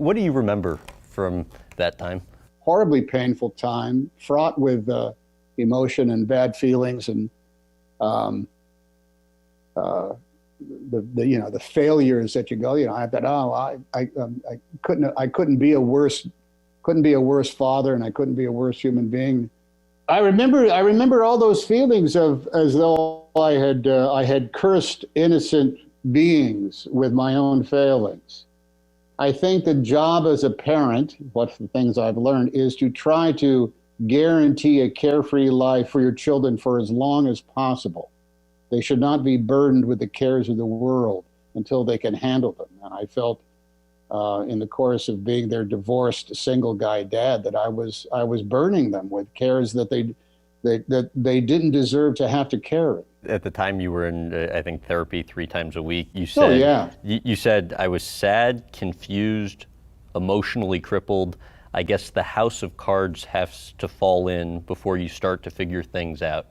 What do you remember from that time? Horribly painful time, fraught with emotion and bad feelings, and um, the failures that you go. I thought, I couldn't be a worse father, and I couldn't be a worse human being. I remember all those feelings of as though I had cursed innocent beings with my own failings. I think the job as a parent, what's the things I've learned, is to try to guarantee a carefree life for your children for as long as possible. They should not be burdened with the cares of the world until they can handle them. And I felt in the course of being their divorced single guy dad that I was burdening them with cares that they didn't deserve to have to carry. At the time you were in, I think, therapy 3 times a week. You said, oh, yeah. You said, I was sad, confused, emotionally crippled. I guess the house of cards has to fall in before you start to figure things out.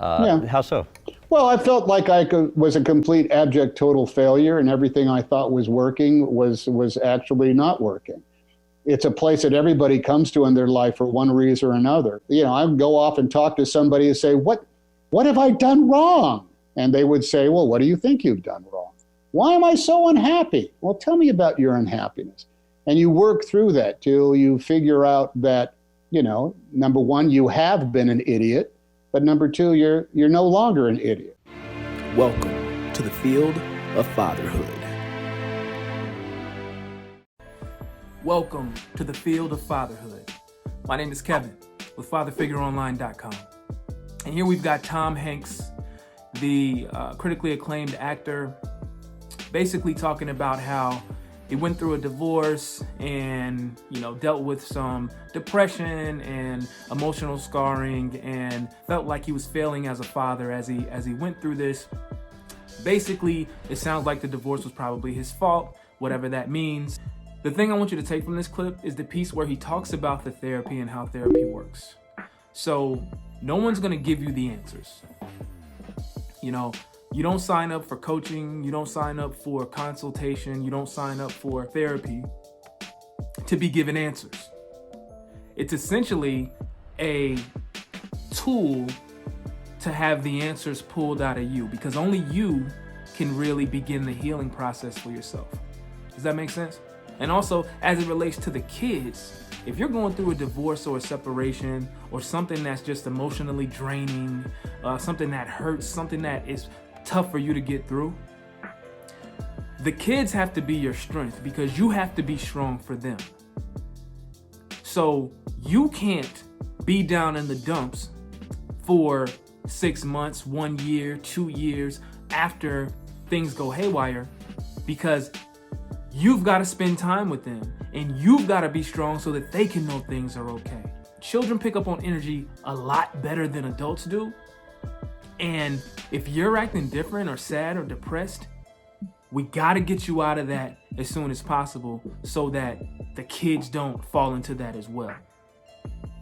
Yeah. How so? Well, I felt like was a complete abject total failure, and everything I thought was working was actually not working. It's a place that everybody comes to in their life for one reason or another. I would go off and talk to somebody and say, what have I done wrong? And they would say, well, what do you think you've done wrong? Why am I so unhappy? Well, tell me about your unhappiness. And you work through that till you figure out that, number one, you have been an idiot, but number two, you're no longer an idiot. Welcome to the field of fatherhood. Welcome to the field of fatherhood. My name is Kevin with FatherFigureOnline.com. And here we've got Tom Hanks, the critically acclaimed actor, basically talking about how he went through a divorce and, dealt with some depression and emotional scarring and felt like he was failing as a father as he went through this. Basically, it sounds like the divorce was probably his fault, whatever that means. The thing I want you to take from this clip is the piece where he talks about the therapy and how therapy works. So no one's going to give you the answers. You don't sign up for coaching. You don't sign up for consultation. You don't sign up for therapy to be given answers. It's essentially a tool to have the answers pulled out of you, because only you can really begin the healing process for yourself. Does that make sense? And also, as it relates to the kids, if you're going through a divorce or a separation or something that's just emotionally draining, something that hurts, something that is tough for you to get through, the kids have to be your strength because you have to be strong for them. So you can't be down in the dumps for 6 months, 1 year, 2 years after things go haywire, because you've got to spend time with them and you've got to be strong so that they can know things are okay. Children pick up on energy a lot better than adults do. And if you're acting different or sad or depressed, we got to get you out of that as soon as possible so that the kids don't fall into that as well.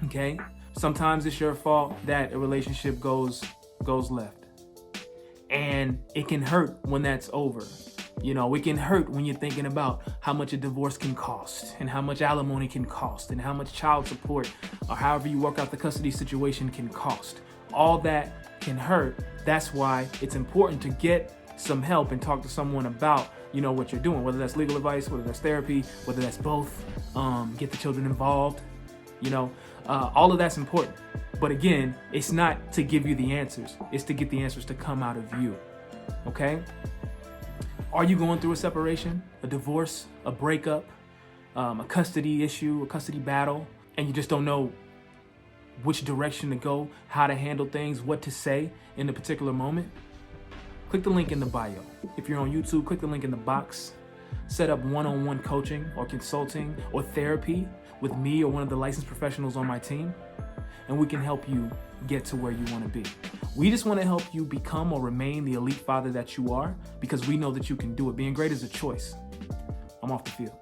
Okay? Sometimes it's your fault that a relationship goes left. And it can hurt when that's over. It can hurt when you're thinking about how much a divorce can cost and how much alimony can cost and how much child support or however you work out the custody situation can cost. All that can hurt. That's why it's important to get some help and talk to someone about, what you're doing, whether that's legal advice, whether that's therapy, whether that's both. Get the children involved. All of that's important. But again, it's not to give you the answers. It's to get the answers to come out of you. Okay? Are you going through a separation, a divorce, a breakup, a custody issue, a custody battle, and you just don't know which direction to go, how to handle things, what to say in a particular moment? Click the link in the bio. If you're on YouTube, click the link in the box. Set up one-on-one coaching or consulting or therapy with me or one of the licensed professionals on my team, and we can help you get to where you want to be. We just want to help you become or remain the elite father that you are, because we know that you can do it. Being great is a choice. I'm off the field.